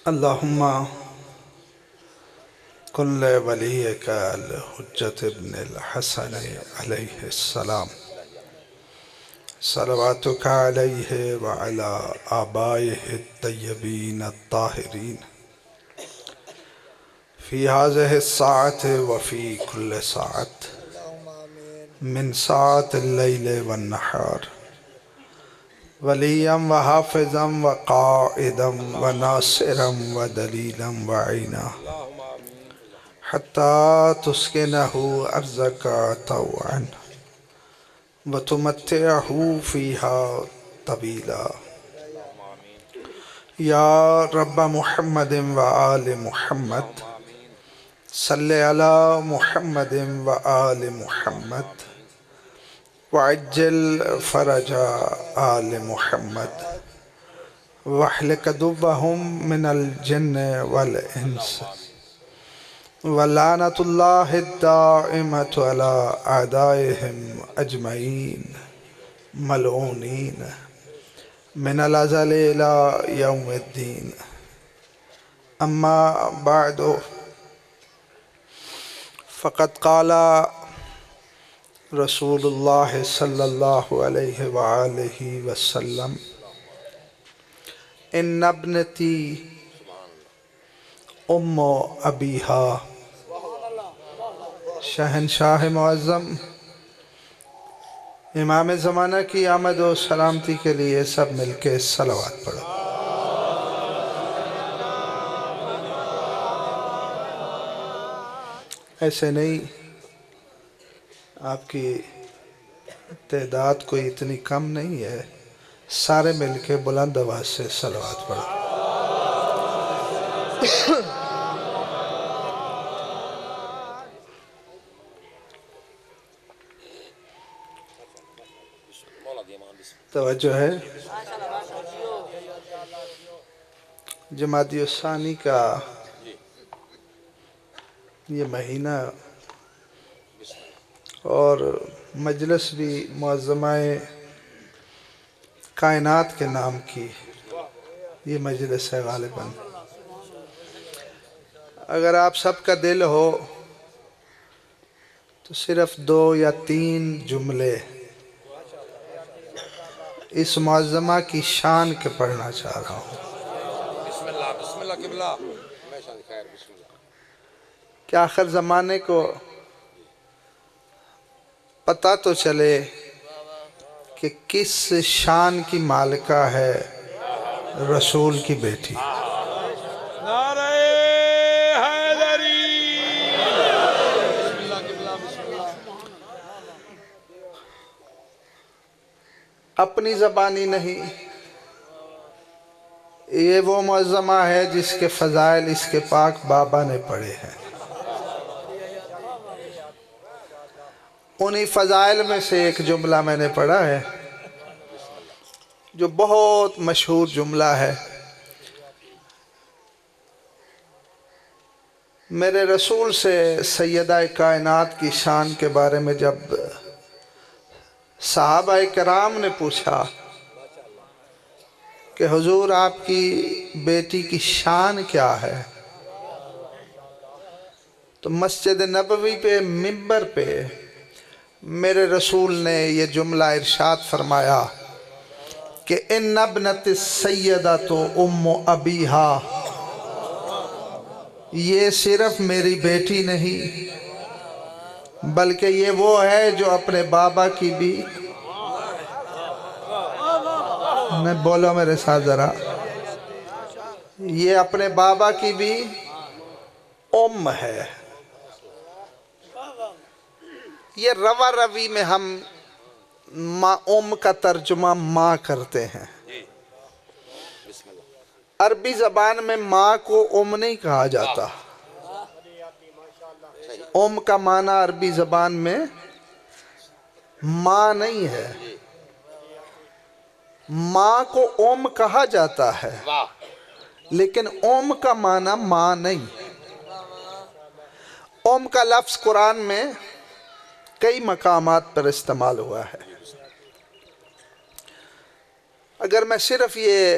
اللہم کن ولیک الحجۃ ابن الحسن علیہ السلام صلواتک علیہ وعلی آبائہ الطیبین الطاہرین فی هذه الساعة وفی کل ساعة من ساعة اللیل والنہار ولیم وحافظا وقائدا وناصرا ودلیلا وعینا حتی تسکنہ ارضک طوعا وتمتعہ فیہا طویلا یا رب محمد وآل محمد صلی علی محمد وآل محمد وعجل فرج آل محمد واحلق عدوهم من الجن والانس ولعنۃ اللہ الدائمۃ علی اعدائهم اجمعین ملعونین من الازل الى یوم الدین اما بعد فقد قال رسول اللہ صلی اللہ علیہ وآلہ وسلم ان ابنتی ام ابیہا شہنشاہ معظم امام زمانہ کی آمد و سلامتی کے لیے سب مل کے صلوات پڑھو۔ ایسے نہیں، آپ کی تعداد کوئی اتنی کم نہیں ہے، سارے مل کے بلند آواز سے صلوات پڑھو۔ توجہ ہے، جمادی الثانی کا یہ مہینہ اور مجلس بھی معظمہ کائنات کے نام کی یہ مجلس ہے غالباً۔ اگر آپ سب کا دل ہو تو صرف 2 یا 3 جملے اس معظمہ کی شان کے پڑھنا چاہ رہا ہوں بسم اللہ قبلہ کہ آخر زمانے کو پتہ تو چلے کہ کس شان کی مالکہ ہے رسول کی بیٹی۔ نعرہ حیدری بسم اللہ قبلہ بسم اللہ اپنی زبانی نہیں، یہ وہ معظمہ ہے جس کے فضائل اس کے پاک بابا نے پڑھے ہیں۔ انہی فضائل میں سے ایک جملہ میں نے پڑھا ہے جو بہت مشہور جملہ ہے۔ میرے رسول سے سیدہ کائنات کی شان کے بارے میں جب صحابہ کرام نے پوچھا کہ حضور آپ کی بیٹی کی شان کیا ہے، تو مسجد نبوی پہ منبر پہ میرے رسول نے یہ جملہ ارشاد فرمایا کہ ان ابنت السیدۃ ام ابیہا، یہ صرف میری بیٹی نہیں بلکہ یہ وہ ہے جو اپنے بابا کی بھی، نہیں بولو میرے ساتھ ذرا، یہ اپنے بابا کی بھی ام ہے۔ یہ روا روی میں ہم ام کا ترجمہ ماں کرتے ہیں، عربی زبان میں ماں کو ام نہیں کہا جاتا۔ ام کا معنی عربی زبان میں ماں نہیں ہے، ماں کو ام کہا جاتا ہے لیکن ام کا معنی ماں نہیں۔ ام کا لفظ قرآن میں کئی مقامات پر استعمال ہوا ہے۔ اگر میں صرف یہ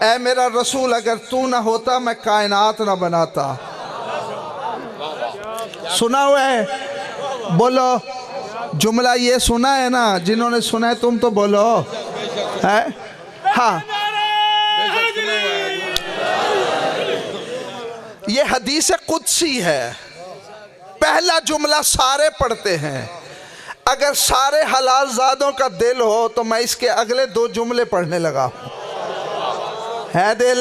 اے میرا رسول اگر تو نہ ہوتا میں کائنات نہ بناتا. سنا ہوا ہے؟ بولو. جملہ یہ سنا ہے نا؟ جنہوں نے سنا ہے تم تو بولو. ہے؟ ہاں. یہ حدیث قدسی ہے. پہلا جملہ سارے پڑھتے ہیں. اگر سارے حلال زادوں کا دل ہو تو میں اس کے اگلے 2 جملے پڑھنے لگا. ہے دل؟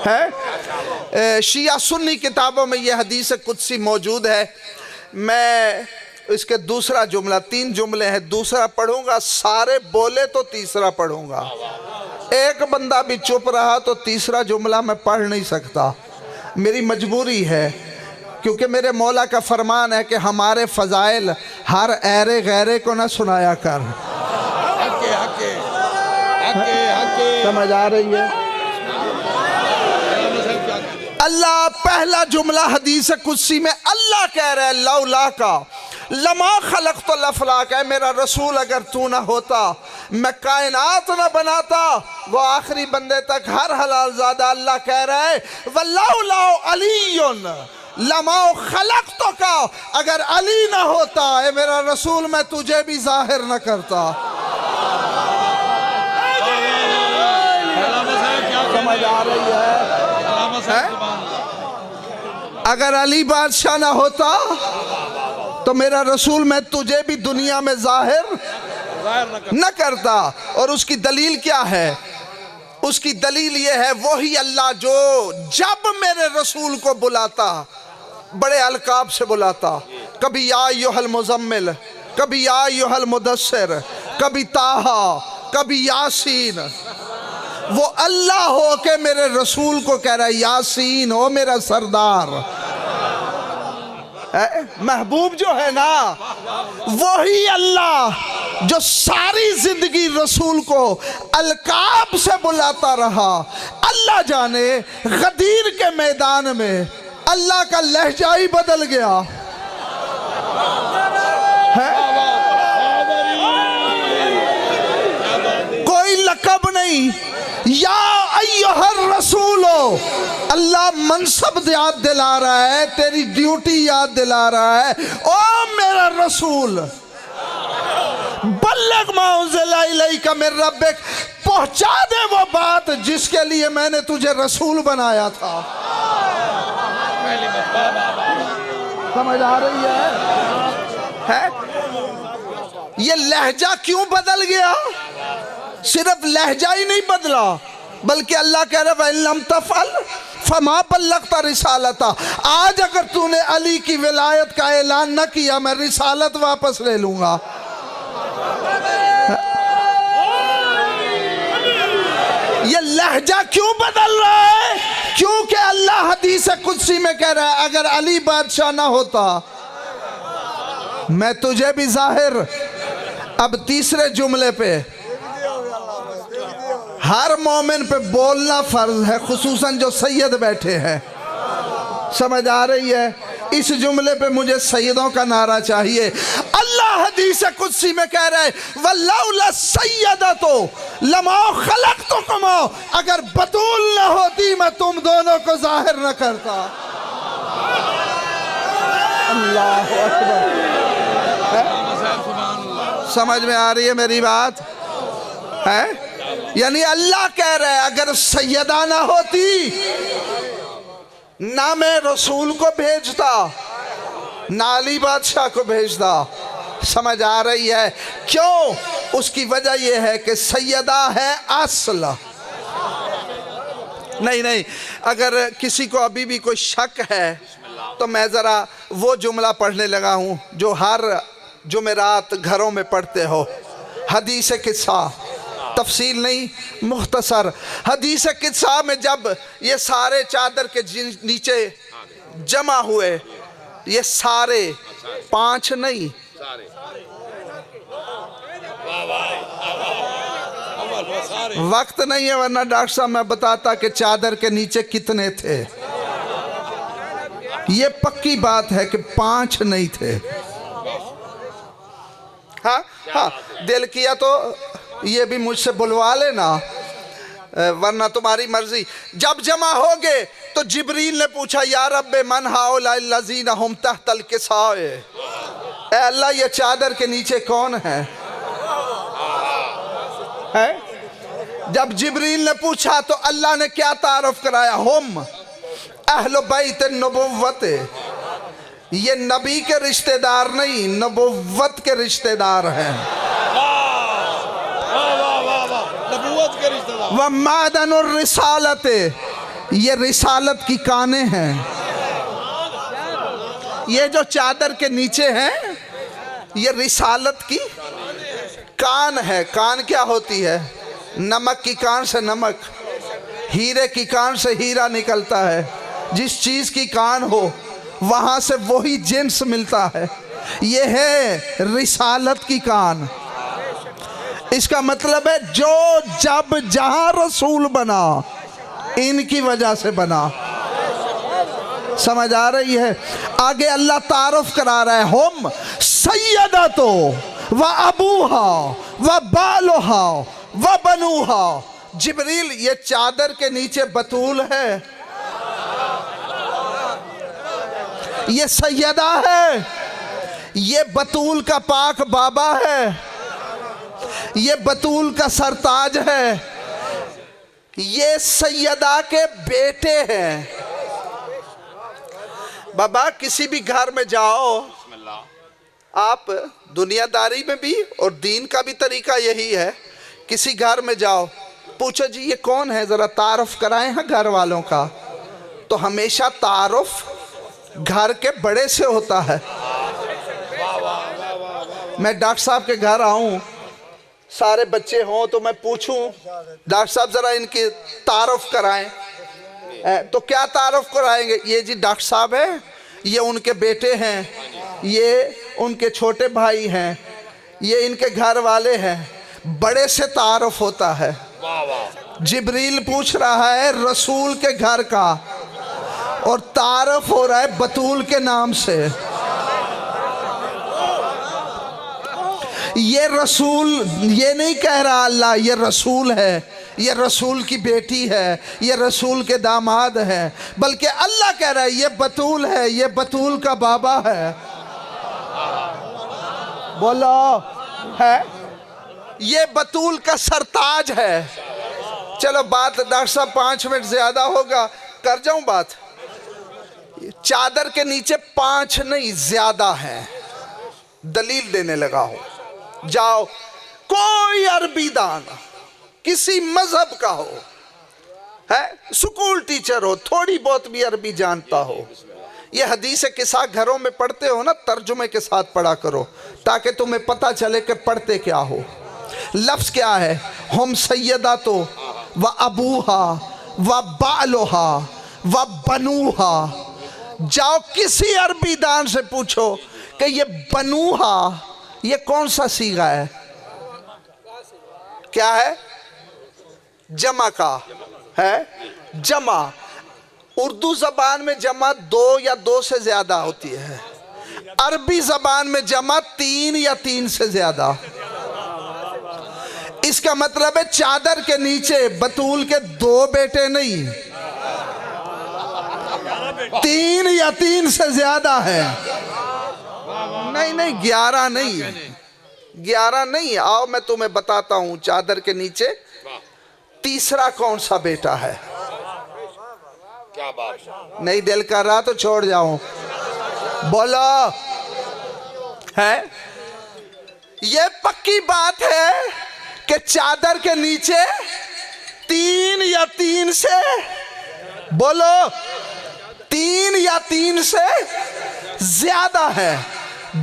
ہے؟ شیعہ سنی کتابوں میں یہ حدیث قدسی موجود ہے. میں اس کے دوسرا جملہ، 3 جملے ہیں، دوسرا پڑھوں گا. سارے بولے تو تیسرا پڑھوں گا. ایک بندہ بھی چپ رہا تو تیسرا جملہ میں پڑھ نہیں سکتا. میری مجبوری ہے، کیونکہ میرے مولا کا فرمان ہے کہ ہمارے فضائل ہر ایرے غیرے کو نہ سنایا کر. سمجھ آ رہی ہے؟ اللہ پہلا جملہ حدیث قدسی میں اللہ کہہ رہے ہیں لولا کا لما خلقت الافلاک. اے میرا رسول اگر تو نہ ہوتا میں کائنات نہ بناتا. وہ آخری بندے تک ہر حلال زادہ اللہ کہہ رہا ہے وَلَوْلَا عَلِيٌّ لَمَا خَلَقْتُكَ. اگر علی نہ ہوتا اے میرا رسول میں تجھے بھی ظاہر نہ کرتا. سمجھ آ رہی ہے؟ اگر علی بادشاہ نہ ہوتا تو میرا رسول میں تجھے بھی دنیا میں ظاہر نہ کرتا. اور اس کی دلیل کیا ہے؟ اس کی دلیل یہ ہے وہی اللہ جو جب میرے رسول کو بلاتا بڑے القاب سے بلاتا. کبھی یا ایھا المزمل، کبھی یا ایھا المدثر، کبھی طٰہٰ، کبھی یاسین. وہ اللہ ہو کے میرے رسول کو کہہ رہا ہے یاسین ہو میرا سردار. محبوب جو ہے نا وہی اللہ جو ساری زندگی رسول کو القاب سے بلاتا رہا. اللہ جانے غدیر کے میدان میں اللہ کا لہجہ ہی بدل گیا. کوئی لقب نہیں. یا ایھا الرسول، اللہ منصب یاد دلا رہا ہے، تیری ڈیوٹی یاد دلا رہا ہے. او میرا رسول بلغ ما انزل الیک من ربک، پہنچا دے وہ بات جس کے لیے میں نے تجھے رسول بنایا تھا. سمجھ آ رہی ہے؟ یہ لہجہ کیوں بدل گیا؟ صرف لہجہ ہی نہیں بدلا بلکہ اللہ کہہ رہا وَإِن لَمْ تَفْعَلْ فَمَا بَلَّغْتَ رِسَالَتَهْ. آج اگر تو نے علی کی ولایت کا اعلان نہ کیا میں رسالت واپس لے لوں گا. یہ لہجہ کیوں بدل رہا ہے؟ کیونکہ اللہ حدیث قدسی میں کہہ رہا ہے اگر علی بادشاہ نہ ہوتا میں تجھے بھی ظاہر. اب تیسرے جملے پہ ہر مومن پہ بولنا فرض ہے، خصوصاً جو سید بیٹھے ہیں. سمجھ آ رہی ہے؟ اس جملے پہ مجھے سیدوں کا نعرہ چاہیے. اللہ حدیث قدسی میں کہہ رہے وَلَوْلَا السَّيَّدَةُ لَمَا خَلَقْتُكُمْ. اگر بطول نہ ہوتی میں تم دونوں کو ظاہر نہ کرتا. اللہ اکبر. سمجھ میں آ رہی ہے میری بات؟ ہے یعنی اللہ کہہ رہے اگر سیدہ نہ ہوتی نہ میں رسول کو بھیجتا نہ علی بادشاہ کو بھیجتا. سمجھ آ رہی ہے؟ کیوں؟ اس کی وجہ یہ ہے کہ سیدہ ہے اصل. نہیں اگر کسی کو ابھی بھی کوئی شک ہے تو میں ذرا وہ جملہ پڑھنے لگا ہوں جو ہر جمعرات گھروں میں پڑھتے ہو. حدیث قدسہ، تفصیل نہیں مختصر. حدیث قدسہ میں جب یہ سارے چادر کے نیچے جمع ہوئے، یہ سارے 5 نہیں، وقت نہیں ہے ورنہ ڈاکٹر صاحب میں بتاتا کہ چادر کے نیچے کتنے تھے. یہ پکی بات ہے کہ 5 نہیں تھے. ہاں دل کیا تو یہ بھی مجھ سے بلوا لینا. ورنہ تمہاری مرضی. جب جمع ہو گئے تو جبریل نے پوچھا یا رب من ہؤلاء الذین ھم تحت الکساء، اے اللہ یہ چادر کے نیچے کون ہے؟ جب جبریل نے پوچھا تو اللہ نے کیا تعارف کرایا؟ ہم اہل بیت النبوت، یہ نبی کے رشتہ دار نہیں، نبوت کے رشتہ دار ہیں. نبوت کے رشتہ دار. وَمَعْدَنُ الرِّسَالَةِ، یہ رسالت کی کانیں ہیں. یہ جو چادر کے نیچے ہیں یہ رسالت کی کان ہے. کان کیا ہوتی ہے؟ نمک کی کان سے نمک، ہیرے کی کان سے ہیرا نکلتا ہے. جس چیز کی کان ہو وہاں سے وہی جنس ملتا ہے. یہ ہے رسالت کی کان. اس کا مطلب ہے جو جب جہاں رسول بنا ان کی وجہ سے بنا. سمجھ آ رہی ہے؟ آگے اللہ تعارف کرا رہا ہے ہم سیدۃ و ابوہا و بالہا و بنوہا. جبریل یہ چادر کے نیچے بطول ہے، یہ سیدہ ہے، یہ بطول کا پاک بابا ہے، یہ بطول کا سرتاج ہے، یہ سیدہ کے بیٹے ہیں. بابا کسی بھی گھر میں جاؤ آپ، دنیا داری میں بھی اور دین کا بھی طریقہ یہی ہے. کسی گھر میں جاؤ پوچھو جی یہ کون ہے، ذرا تعارف کرائیں ہیں گھر والوں کا. تو ہمیشہ تعارف گھر کے بڑے سے ہوتا ہے. میں ڈاکٹر صاحب کے گھر آؤں سارے بچے ہوں تو میں پوچھوں ڈاکٹر صاحب ذرا ان کی تعارف کرائیں، تو کیا تعارف کرائیں گے؟ یہ جی ڈاکٹر صاحب ہیں، یہ ان کے بیٹے ہیں، یہ ان کے چھوٹے بھائی ہیں، یہ ان کے گھر والے ہیں. بڑے سے تعارف ہوتا ہے. جبریل پوچھ رہا ہے رسول کے گھر کا اور تعارف ہو رہا ہے بطول کے نام سے. یہ رسول یہ نہیں کہہ رہا اللہ یہ رسول ہے، یہ رسول کی بیٹی ہے، یہ رسول کے داماد ہے، بلکہ اللہ کہہ رہا ہے یہ بطول ہے، یہ بطول کا بابا ہے. بولو ہے، یہ بطول کا سرتاج ہے. چلو بات ڈاکٹر صاحب 5 منٹ زیادہ ہوگا، کر جاؤں بات. چادر کے نیچے 5 نہیں زیادہ ہیں. دلیل دینے لگا ہوں. جاؤ کوئی عربی دان کسی مذہب کا ہو، ہے سکول ٹیچر ہو، تھوڑی بہت بھی عربی جانتا ہو، یہ حدیث قصہ گھروں میں پڑھتے ہو نا، ترجمے کے ساتھ پڑھا کرو تاکہ تمہیں پتہ چلے کہ پڑھتے کیا ہو. لفظ کیا ہے؟ ہم سیدات و ابوہا و بالہا و بنوہا. جاؤ کسی عربی دان سے پوچھو کہ یہ بنوہا یہ کون سا صیغہ ہے؟ کیا ہے؟ جمع کا ہے. جمع اردو زبان میں جمع 2 یا 2 سے زیادہ ہوتی ہے. عربی زبان میں جمع 3 یا 3 سے زیادہ. اس کا مطلب ہے چادر کے نیچے بطول کے 2 بیٹے نہیں، 3 یا 3 سے زیادہ ہے. نہیں 11 نہیں، 11 نہیں. آؤ میں تمہیں بتاتا ہوں چادر کے نیچے تیسرا کون سا بیٹا ہے. کیا بات نہیں دل کر رہا تو چھوڑ جاؤں. بولو ہے. یہ پکی بات ہے کہ چادر کے نیچے 3 یا 3 سے، بولو 3 یا 3 سے زیادہ ہے.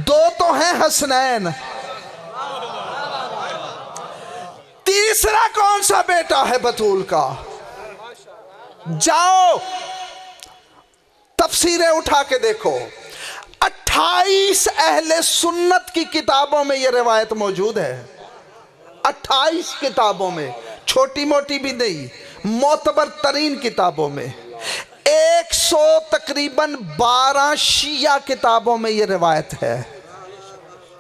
2 تو ہیں حسنین. تیسرا کون سا بیٹا ہے بطول کا؟ جاؤ تفسیریں اٹھا کے دیکھو. 28 اہل سنت کی کتابوں میں یہ روایت موجود ہے. 28 کتابوں میں، چھوٹی موٹی بھی نہیں، معتبر ترین کتابوں میں. 100 تقریباً 12 شیعہ کتابوں میں یہ روایت ہے.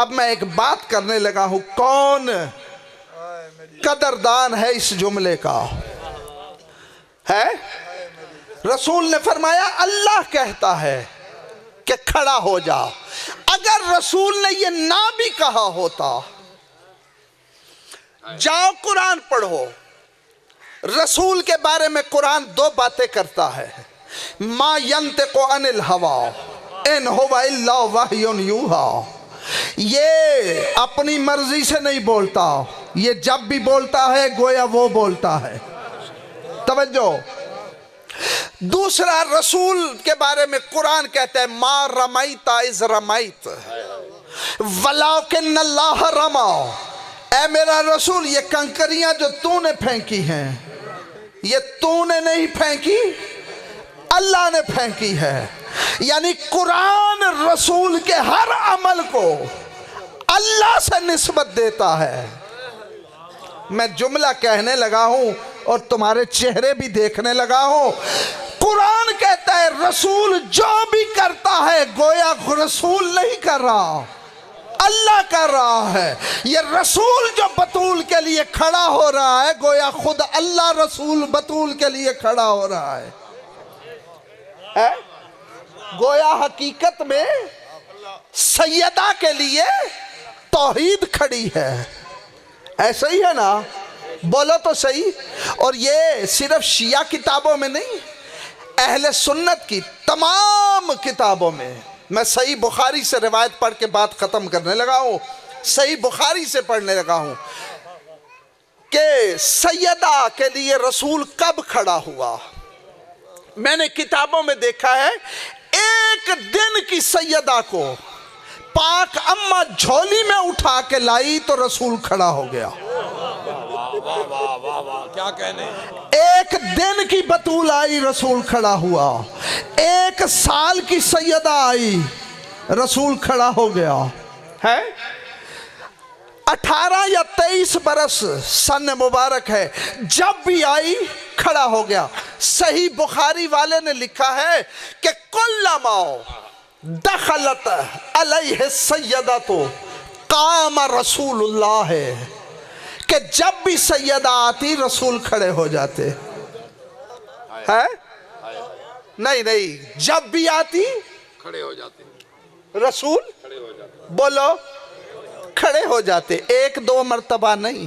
اب میں ایک بات کرنے لگا ہوں، کون قدردان ہے اس جملے کا؟ ہے رسول نے فرمایا اللہ کہتا ہے کہ کھڑا ہو جا۔ اگر رسول نے یہ نہ بھی کہا ہوتا، جاؤ قرآن پڑھو، رسول کے بارے میں قرآن دو باتیں کرتا ہے، ما ینطق عن الہوی ان هو الا وحی یوحی، یہ اپنی مرضی سے نہیں بولتا، یہ جب بھی بولتا ہے گویا وہ بولتا ہے۔ توجہ۔ دوسرا، رسول کے بارے میں قرآن کہتا ہے ما رمیت اذ رمیت ولکن اللہ رما، اے میرا رسول یہ کنکریاں جو تو نے پھینکی ہیں یہ تو نے نہیں پھینکی، اللہ نے پھینکی ہے۔ یعنی قرآن رسول کے ہر عمل کو اللہ سے نسبت دیتا ہے۔ میں جملہ کہنے لگا ہوں اور تمہارے چہرے بھی دیکھنے لگا ہوں۔ قرآن کہتا ہے رسول جو بھی کرتا ہے گویا رسول نہیں کر رہا، اللہ کر رہا ہے۔ یہ رسول جو بطول کے لیے کھڑا ہو رہا ہے گویا خود اللہ رسول بطول کے لیے کھڑا ہو رہا ہے۔ گویا حقیقت میں سیدہ کے لیے توحید کھڑی ہے، ایسا ہی ہے نا؟ بولو تو صحیح۔ اور یہ صرف شیعہ کتابوں میں نہیں، اہل سنت کی تمام کتابوں میں۔ میں صحیح بخاری سے روایت پڑھ کے بات ختم کرنے لگا ہوں، صحیح بخاری سے پڑھنے لگا ہوں کہ سیدہ کے لیے رسول کب کھڑا ہوا۔ میں نے کتابوں میں دیکھا ہے ایک دن کی سیدہ کو پاک اماں جھولی میں اٹھا کے لائی تو رسول کھڑا ہو گیا۔ واہ واہ واہ واہ، کیا کہنے۔ ایک دن کی بطول آئی رسول کھڑا ہوا، ایک سال کی سیدہ آئی رسول کھڑا ہو گیا ہے۔ 18 یا 23 برس سن مبارک ہے، جب بھی آئی کھڑا ہو گیا۔ صحیح بخاری والے نے لکھا ہے کہ کلما دخلت علیہ السیدۃ قام رسول اللہ، کہ جب بھی سیدہ آتی رسول کھڑے ہو جاتے ہے۔ نہیں، جب بھی آتی کھڑے ہو جاتے، رسول کھڑے ہو جاتے۔ بولو کھڑے ہو جاتے، ایک دو مرتبہ نہیں،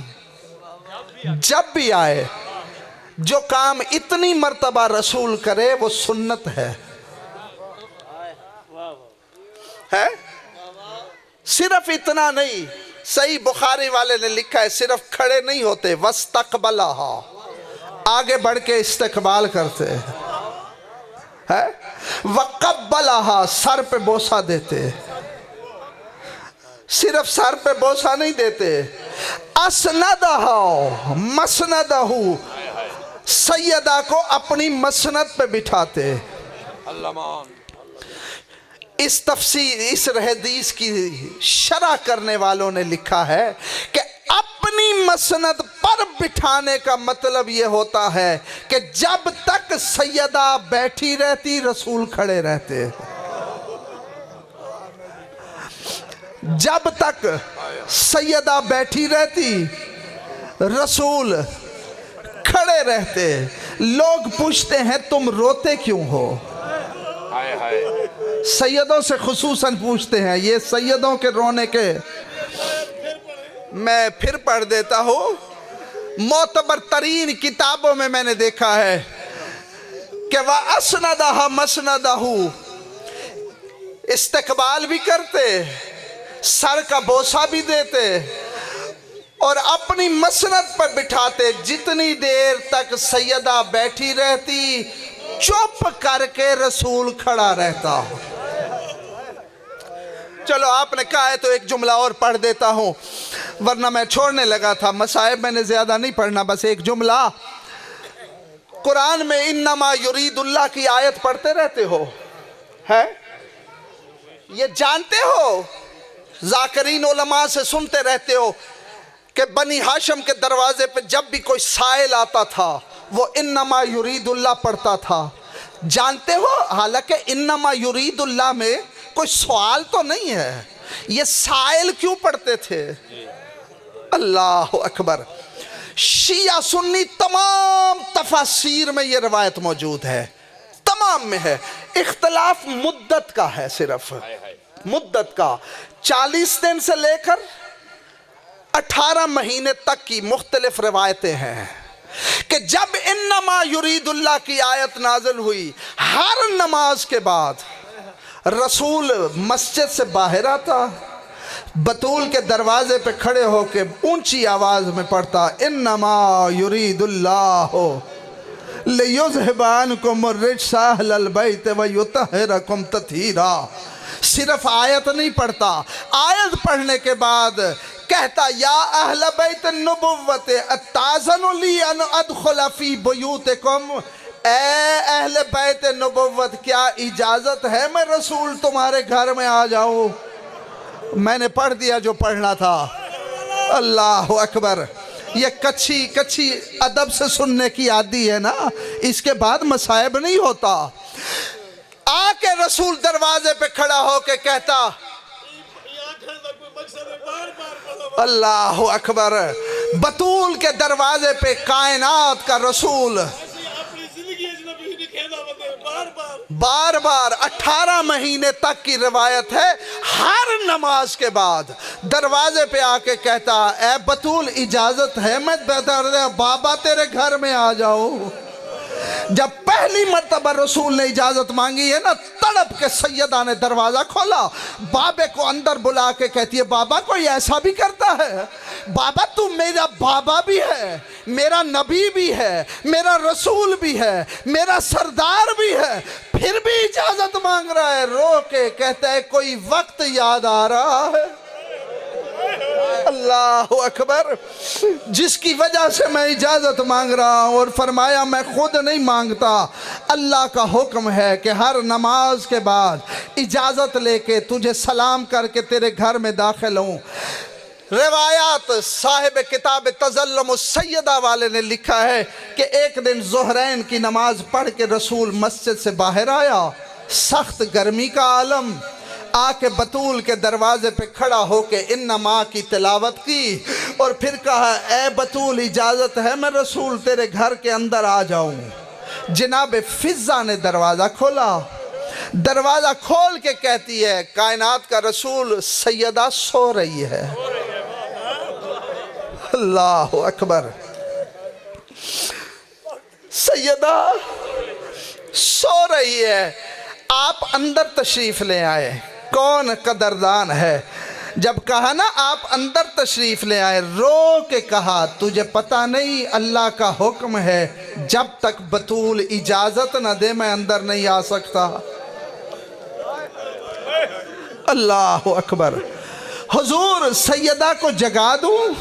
جب بھی آئے۔ جو کام اتنی مرتبہ رسول کرے وہ سنت ہے۔ صرف اتنا نہیں، صحیح بخاری والے نے لکھا ہے صرف کھڑے نہیں ہوتے، وَاسْتَقْبَلَهَا، آگے بڑھ کے استقبال کرتے ہیں، وَقَبَّلَهَا، سر پہ بوسہ دیتے، صرف سر پہ بوسہ نہیں دیتے، أَسْنَدَهَا مَسْنَدَهُ، سیدہ کو اپنی مسند پہ بٹھاتے۔ اللہ مان۔ اس تفسیر، اس حدیث کی شرح کرنے والوں نے لکھا ہے کہ اپنی مسند پر بٹھانے کا مطلب یہ ہوتا ہے کہ جب تک سیدہ بیٹھی رہتی رسول کھڑے رہتے، جب تک سیدہ بیٹھی رہتی رسول کھڑے رہتے۔ لوگ پوچھتے ہیں تم روتے کیوں ہو؟ ہائے ہائے، سیدوں سے خصوصاً پوچھتے ہیں، یہ سیدوں کے رونے کے میں پھر پڑھ دیتا ہوں۔ معتبر ترین کتابوں میں نے دیکھا ہے کہ وَأَسْنَدَهَا مَسْنَدَهُ، استقبال بھی کرتے، سر کا بوسہ بھی دیتے اور اپنی مسند پر بٹھاتے۔ جتنی دیر تک سیدہ بیٹھی رہتی چپ کر کے رسول کھڑا رہتا۔ چلو آپ نے کہا ہے تو ایک جملہ اور پڑھ دیتا ہوں، ورنہ میں چھوڑنے لگا تھا، مصائب میں نے زیادہ نہیں پڑھنا، بس ایک جملہ۔ قرآن میں انما یرید اللہ کی آیت پڑھتے رہتے ہو، ہے یہ جانتے ہو، ذاکرین علماء سے سنتے رہتے ہو کہ بنی ہاشم کے دروازے پہ جب بھی کوئی سائل آتا تھا وہ انما یرید اللہ پڑھتا تھا، جانتے ہو؟ حالانکہ انما یرید اللہ میں کوئی سوال تو نہیں ہے، یہ سائل کیوں پڑھتے تھے؟ اللہ اکبر. شیعہ سنی تمام تفاسیر میں یہ روایت موجود ہے، تمام میں ہے. اختلاف مدت کا ہے، صرف مدت کا. 40 دن سے لے کر 18 مہینے تک کی مختلف روایتیں ہیں کہ جب انما یرید اللہ کی آیت نازل ہوئی، ہر نماز کے بعد رسول مسجد سے باہر آتا، بطول کے دروازے پہ کھڑے ہو کے اونچی آواز میں پڑھتا، انما یرید اللہ لیذھب عنکم الرجس اہل البیت ویطہرکم تطہیرا. صرف آیت نہیں پڑھتا، آیت پڑھنے کے بعد کہتا یا اہل بیت النبوت اتاذن لی ان ادخل فی بیوتکم، اے اہل بیت نبوت کیا اجازت ہے میں رسول تمہارے گھر میں آ جاؤں؟ میں نے پڑھ دیا جو پڑھنا تھا. اللہ اکبر. یہ کچھی ادب سے سننے کی عادی ہے نا، اس کے بعد مصائب نہیں ہوتا. آ کے رسول دروازے پہ کھڑا ہو کے کہتا اللہ اکبر. بطول کے دروازے پہ کائنات کا رسول بار بار 18 مہینے تک کی روایت ہے، ہر نماز کے بعد دروازے پہ آ کے کہتا اے بطول اجازت ہے میں بابا تیرے گھر میں آ جاؤں. جب پہلی مرتبہ رسول نے اجازت مانگی ہے نا، تڑپ کے سیدہ نے دروازہ کھولا، بابے کو اندر بلا کے کہتی ہے بابا کوئی ایسا بھی کرتا ہے؟ بابا تو میرا بابا بھی ہے، میرا نبی بھی ہے، میرا رسول بھی ہے، میرا سردار بھی ہے، پھر بھی اجازت مانگ رہا ہے؟ رو کے کہتا ہے کوئی وقت یاد آ رہا ہے. اللہ اکبر. جس کی وجہ سے میں اجازت مانگ رہا ہوں، اور فرمایا میں خود نہیں مانگتا، اللہ کا حکم ہے کہ ہر نماز کے بعد اجازت لے کے تجھے سلام کر کے تیرے گھر میں داخل ہوں. روایات صاحب کتاب تظلم السیدہ والے نے لکھا ہے کہ ایک دن ظہرین کی نماز پڑھ کے رسول مسجد سے باہر آیا، سخت گرمی کا عالم، آ کے بطول کے دروازے پہ کھڑا ہو کے انما کی تلاوت کی، اور پھر کہا اے بطول اجازت ہے میں رسول تیرے گھر کے اندر آ جاؤں. جناب فضہ نے دروازہ کھولا، دروازہ کھول کے کہتی ہے کائنات کا رسول سیدہ سو رہی ہے. اللہ اکبر. سیدہ سو رہی ہے، آپ اندر تشریف لے آئے. کون قدردان ہے؟ جب کہا نا آپ اندر تشریف لے آئے، رو کے کہا تجھے پتہ نہیں اللہ کا حکم ہے جب تک بطول اجازت نہ دے میں اندر نہیں آ سکتا. اللہ اکبر. حضور سیدہ کو جگا دوں؟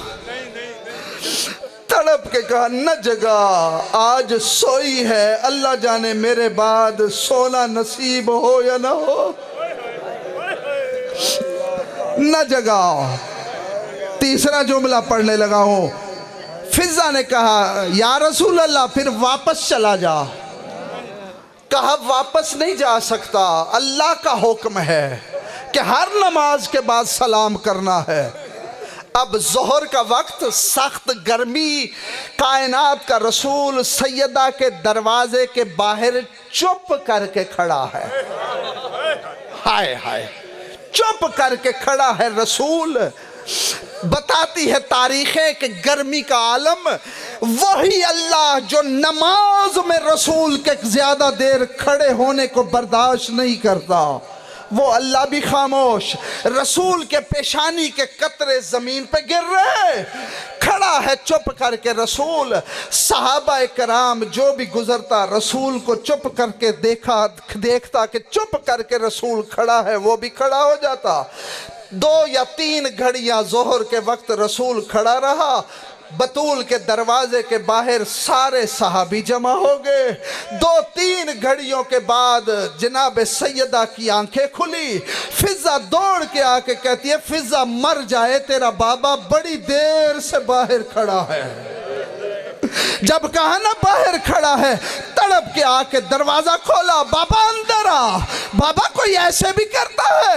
تڑپ کے کہا نہ جگا، آج سوئی ہے، اللہ جانے میرے بعد سونا نصیب ہو یا نہ ہو. نہ جگاؤ. تیسرا جملہ پڑھنے لگا ہوں. فضہ نے کہا یا رسول اللہ پھر واپس چلا جا. کہا واپس نہیں جا سکتا، اللہ کا حکم ہے کہ ہر نماز کے بعد سلام کرنا ہے. اب ظہر کا وقت، سخت گرمی، کائنات کا رسول سیدہ کے دروازے کے باہر چپ کر کے کھڑا ہے. ہائے ہائے، چپ کر کے کھڑا ہے رسول. بتاتی ہے تاریخیں کہ گرمی کا عالم، وہی اللہ جو نماز میں رسول کے زیادہ دیر کھڑے ہونے کو برداشت نہیں کرتا، وہ اللہ بھی خاموش. رسول کے پیشانی کے قطرے زمین پہ گر رہے، کھڑا ہے چپ کر کے رسول. صحابہ کرام جو بھی گزرتا رسول کو چپ کر کے دیکھتا کہ چپ کر کے رسول کھڑا ہے، وہ بھی کھڑا ہو جاتا. 2 یا 3 گھڑیاں ظہر کے وقت رسول کھڑا رہا. بطول کے دروازے کے باہر سارے صحابی جمع ہو گئے. 2-3 گھڑیوں کے بعد جناب سیدہ کی آنکھیں کھلی. فضہ دوڑ کے آ کے کہتی ہے فضہ مر جائے تیرا بابا بڑی دیر سے باہر کھڑا ہے. جب کہا نا باہر کھڑا ہے، تڑپ کے آ کے دروازہ کھولا، بابا اندر آ. بابا کوئی ایسے بھی کرتا ہے؟